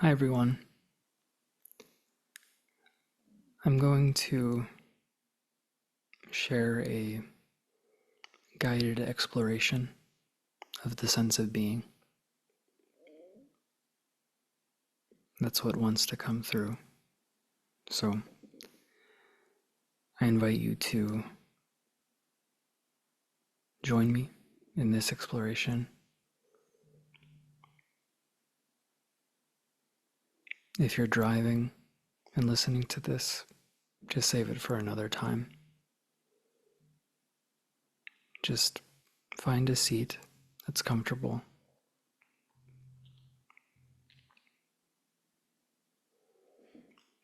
Hi everyone. I'm going to share a guided exploration of the sense of being. That's what wants to come through. So I invite you to join me in this exploration. If you're driving and listening to this, just save it for another time. Just find a seat that's comfortable.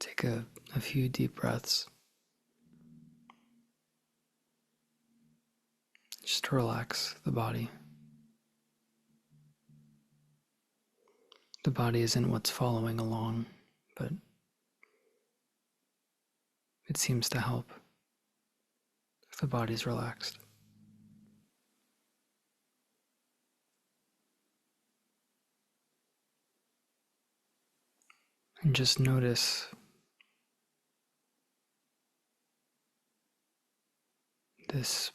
Take a few deep breaths. Just relax the body. The body isn't what's following along, but it seems to help if the body's relaxed. And just notice this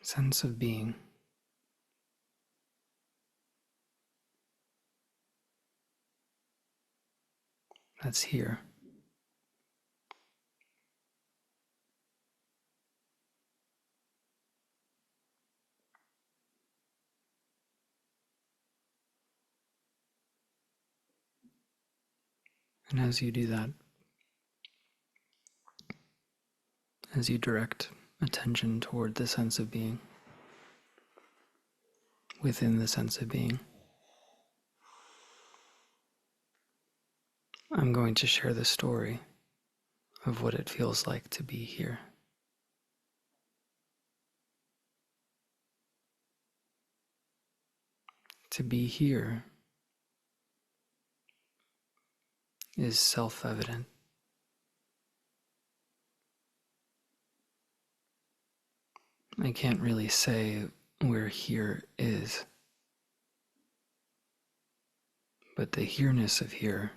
sense of being. That's here. And as you do that, as you direct attention toward the sense of being, within the sense of being, I'm going to share the story of what it feels like to be here. To be here is self-evident. I can't really say where here is, but the here-ness of here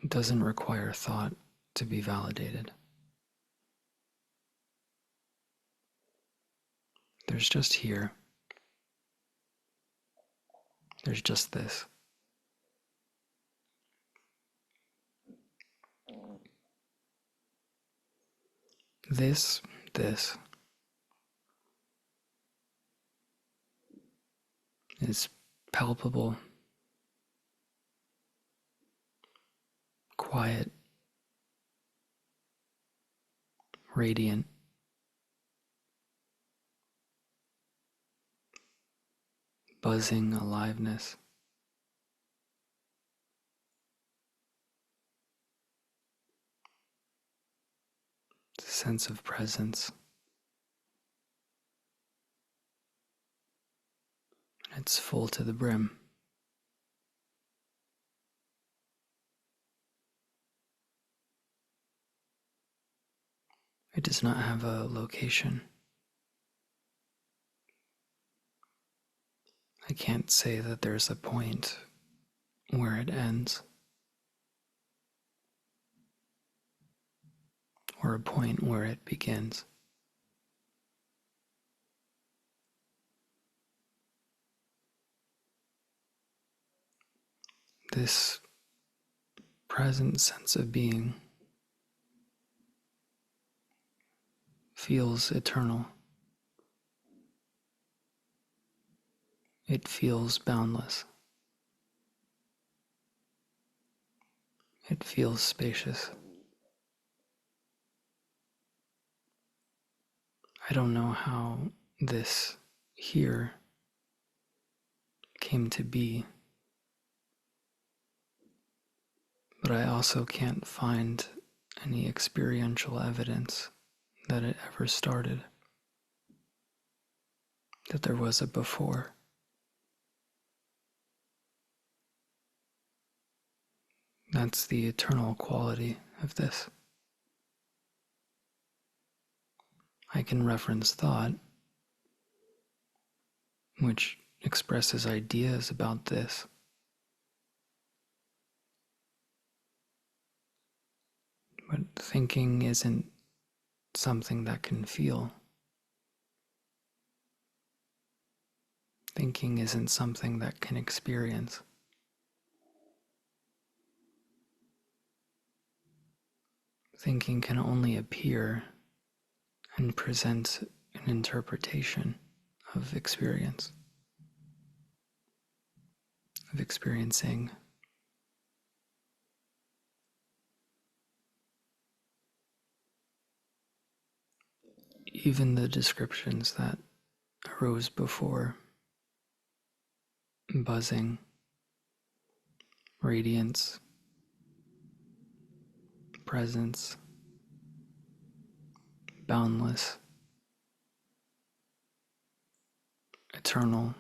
doesn't require thought to be validated. There's just here. There's just this. This is palpable, quiet, radiant, buzzing aliveness. It's a sense of presence. It's full to the brim. It does not have a location. I can't say that there's a point where it ends, or a point where it begins. This present sense of being feels eternal. It feels boundless. It feels spacious. I don't know how this here came to be, but I also can't find any experiential evidence that it ever started, that there was a before. That's the eternal quality of this. I can reference thought, which expresses ideas about this, but thinking isn't something that can feel. Thinking isn't something that can experience. Thinking can only appear and present an interpretation of experience, of experiencing. Even the descriptions that arose before, buzzing, radiance, presence, boundless, eternal,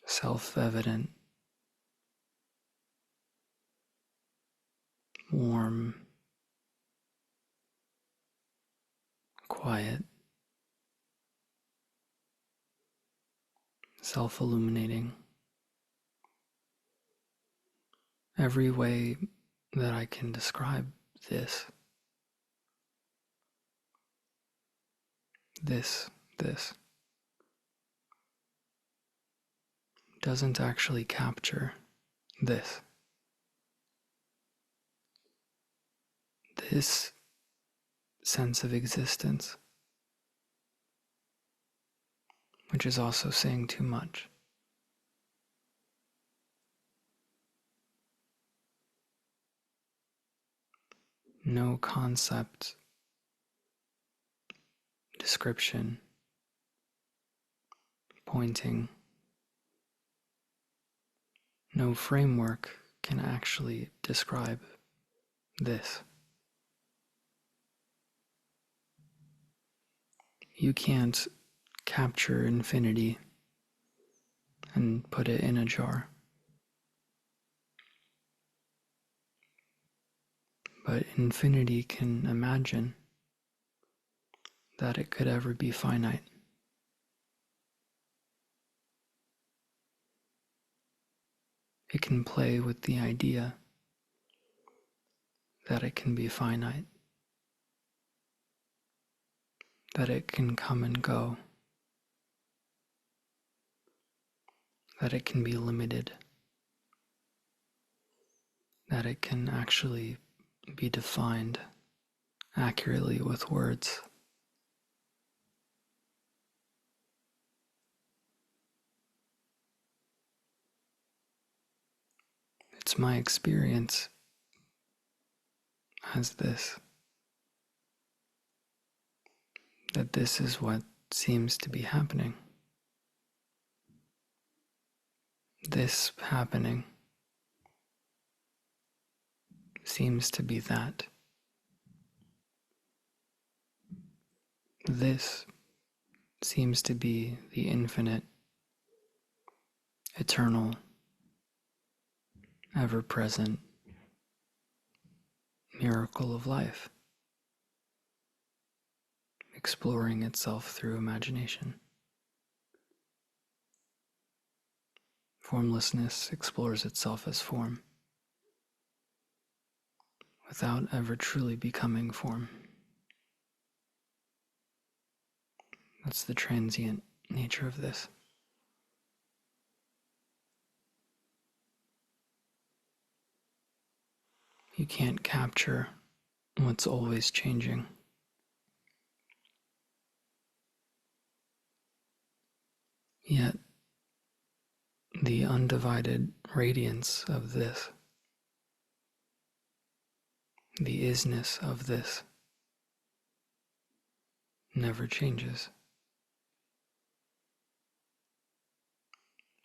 self-evident, warm, quiet, self-illuminating. Every way that I can describe this, this doesn't actually capture this. This sense of existence, which is also saying too much. No concept, description, pointing, no framework can actually describe this. You can't capture infinity and put it in a jar. But infinity can imagine that it could ever be finite. It can play with the idea that it can be finite, that it can come and go, that it can be limited, that it can actually be defined accurately with words. It's my experience as this, that this is what seems to be happening. This happening seems to be that. This seems to be the infinite, eternal, ever-present miracle of life, exploring itself through imagination. Formlessness explores itself as form, without ever truly becoming form. That's the transient nature of this. You can't capture what's always changing. Yet, the undivided radiance of this, the isness of this, never changes.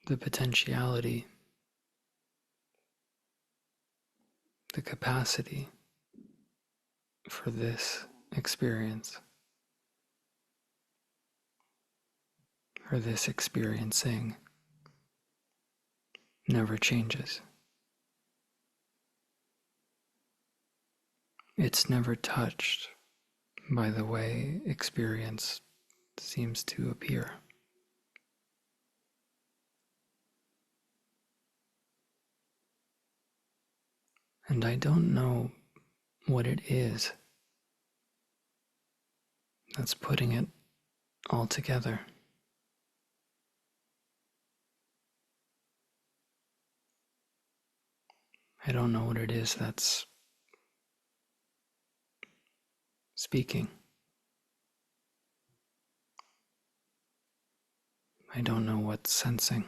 The potentiality, the capacity for this experience, or this experiencing, never changes. It's never touched by the way experience seems to appear. And I don't know what it is that's putting it all together. I don't know what it is that's speaking. I don't know what's sensing.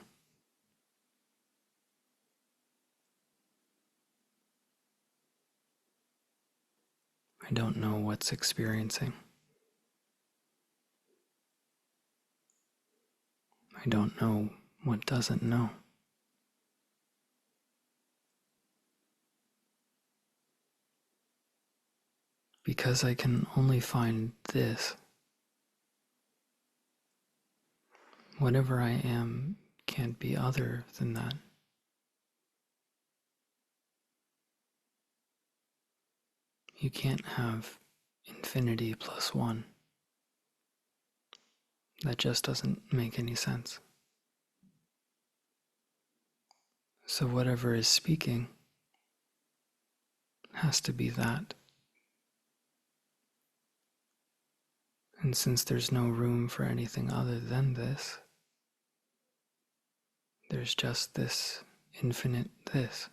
I don't know what's experiencing. I don't know what doesn't know. Because I can only find this. Whatever I am can't be other than that. You can't have infinity plus one. That just doesn't make any sense. So whatever is speaking has to be that. And since there's no room for anything other than this, there's just this infinite this.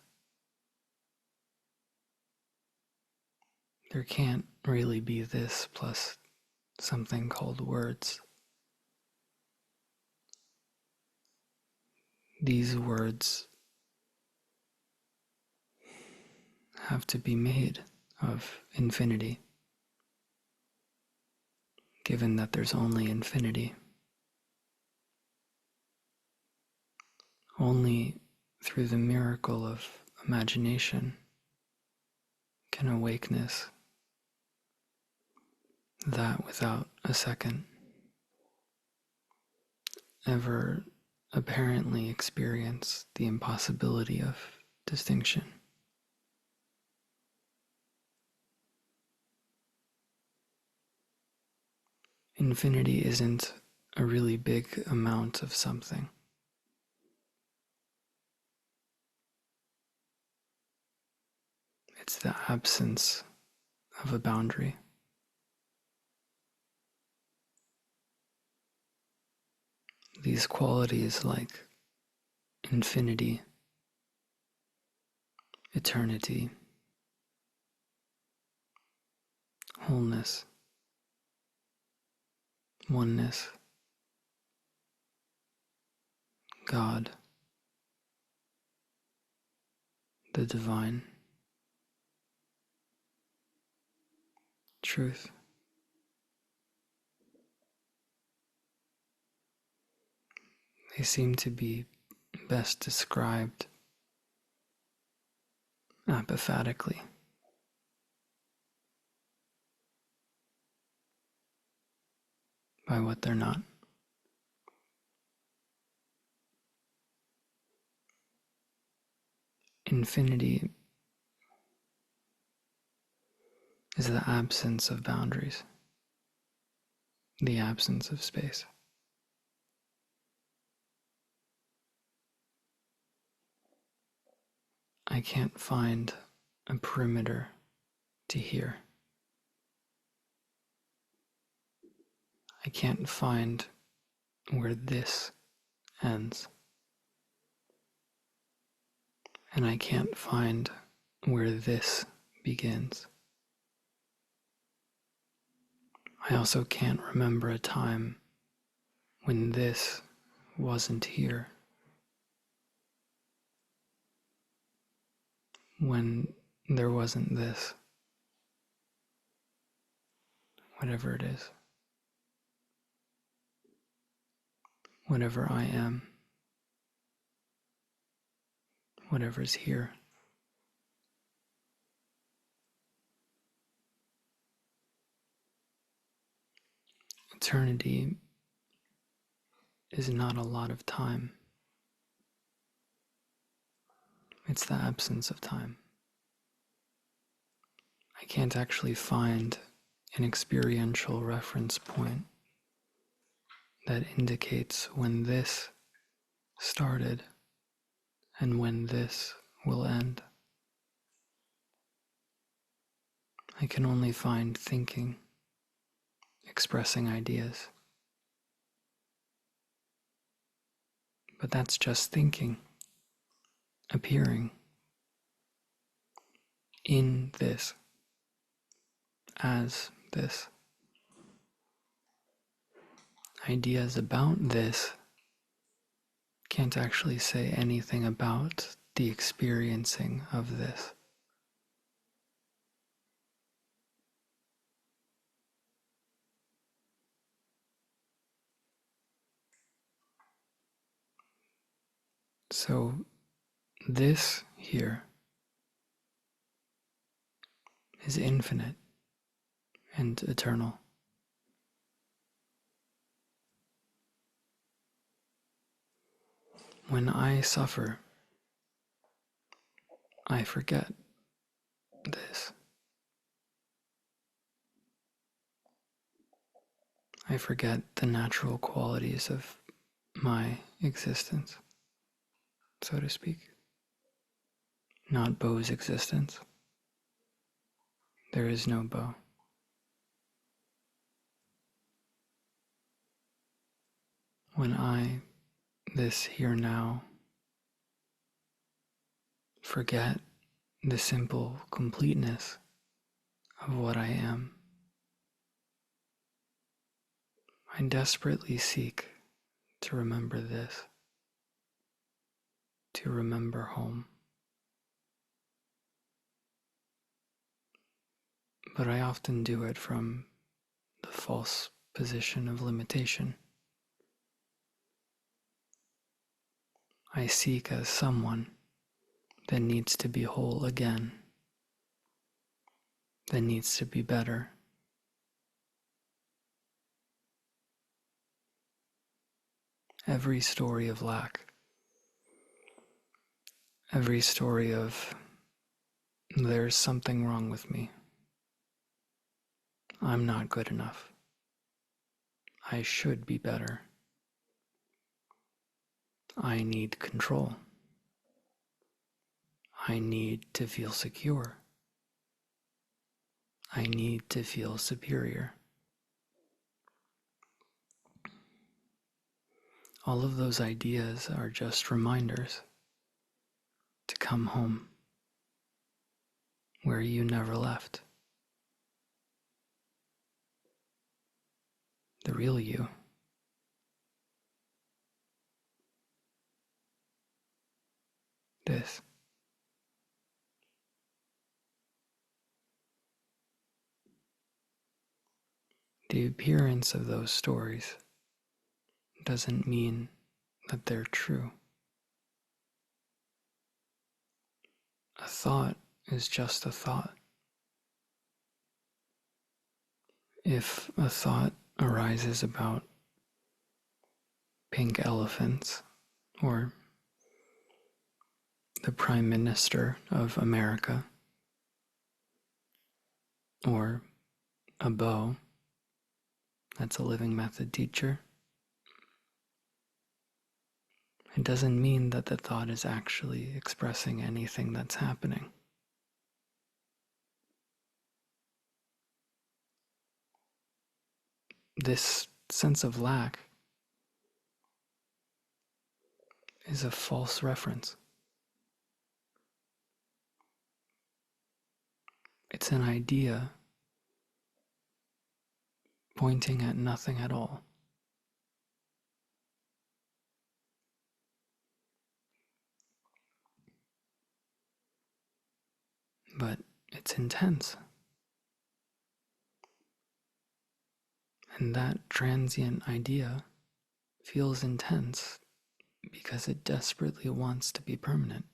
There can't really be this plus something called words. These words have to be made of infinity, given that there's only infinity. Only through the miracle of imagination can awakeness, that without a second, ever apparently experience the impossibility of distinction. Infinity isn't a really big amount of something. It's the absence of a boundary. These qualities like infinity, eternity, wholeness, oneness, God, the divine, truth. They seem to be best described apophatically. By what they're not. Infinity is the absence of boundaries, the absence of space. I can't find a perimeter to here. I can't find where this ends. And I can't find where this begins. I also can't remember a time when this wasn't here. When there wasn't this. Whatever it is. Whatever I am. Whatever's here. Eternity is not a lot of time. It's the absence of time. I can't actually find an experiential reference point that indicates when this started and when this will end. I can only find thinking, expressing ideas. But that's just thinking, appearing in this, as this. Ideas about this can't actually say anything about the experiencing of this. So this here is infinite and eternal. When I suffer, I forget this. I forget the natural qualities of my existence, so to speak. Not Bo's existence. There is no Bo. When I, this here now, forget the simple completeness of what I am, I desperately seek to remember this, to remember home. But I often do it from the false position of limitation. I seek as someone that needs to be whole again, that needs to be better. Every story of lack, every story of there's something wrong with me, I'm not good enough, I should be better, I need control, I need to feel secure, I need to feel superior. All of those ideas are just reminders to come home, where you never left. The real you. This. The appearance of those stories doesn't mean that they're true. A thought is just a thought. If a thought arises about pink elephants or the Prime Minister of America or a Bo, that's a living method teacher, it doesn't mean that the thought is actually expressing anything that's happening. This sense of lack is a false reference. It's an idea pointing at nothing at all. But it's intense. And that transient idea feels intense because it desperately wants to be permanent.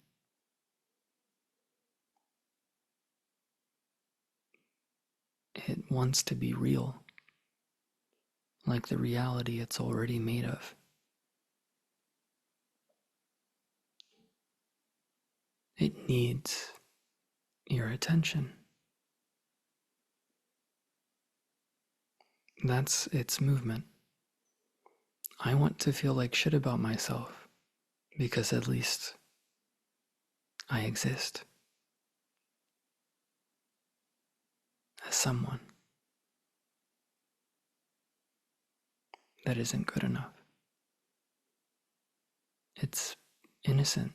It wants to be real, like the reality it's already made of. It needs your attention. That's its movement. I want to feel like shit about myself because at least I exist as someone. That isn't good enough. It's innocent,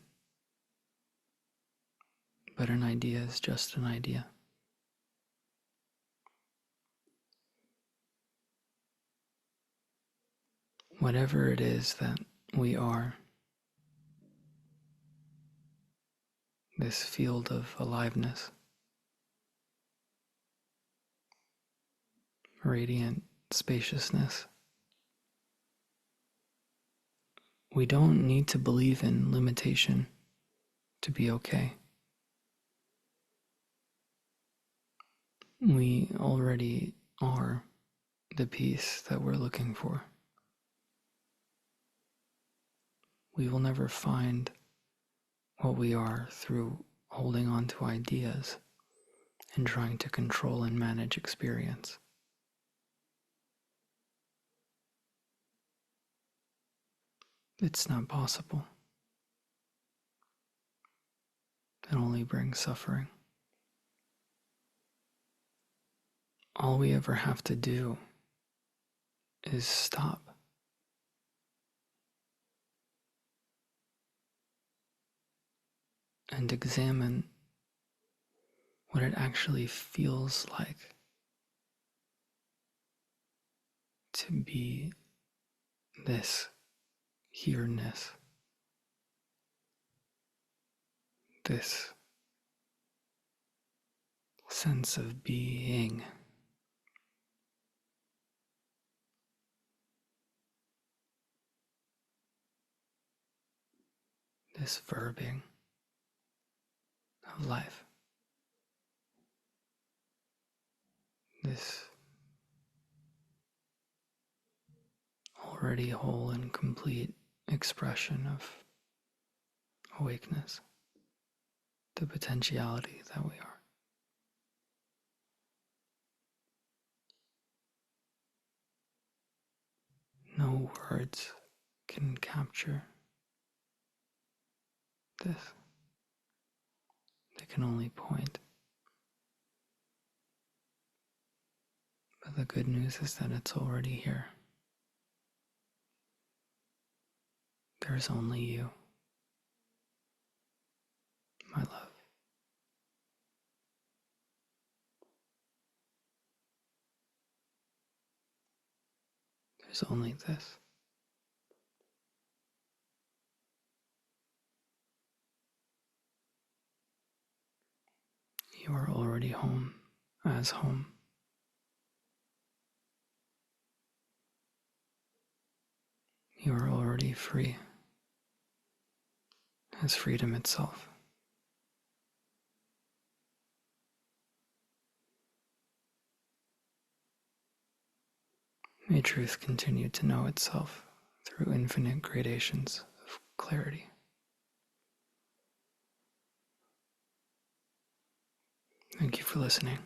but an idea is just an idea. Whatever it is that we are, this field of aliveness, radiant spaciousness, we don't need to believe in limitation to be okay. We already are the peace that we're looking for. We will never find what we are through holding on to ideas and trying to control and manage experience. It's not possible. It only brings suffering. All we ever have to do is stop and examine what it actually feels like to be this here-ness, this sense of being. This verbing of life. This already whole and complete expression of awakeness, the potentiality that we are. No words can capture this. They can only point. But the good news is that it's already here. There's only you, my love. There's only this. You are already home, as home. You are already free, as freedom itself. May truth continue to know itself through infinite gradations of clarity. Thank you for listening.